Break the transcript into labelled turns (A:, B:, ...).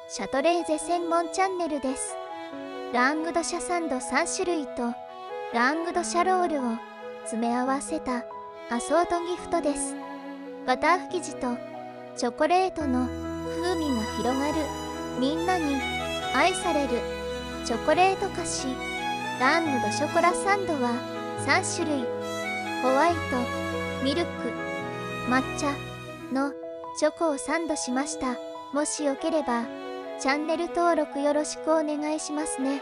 A: シャトレーゼ専門チャンネルです。ラングドシャサンド3種類とラングドシャロールを詰め合わせたアソートギフトです。バター生地とチョコレートの風味が広がる、みんなに愛されるチョコレート菓子ラングドショコラサンドは3種類、ホワイト、ミルク、抹茶のチョコをサンドしました。もしよければチャンネル登録よろしくお願いしますね。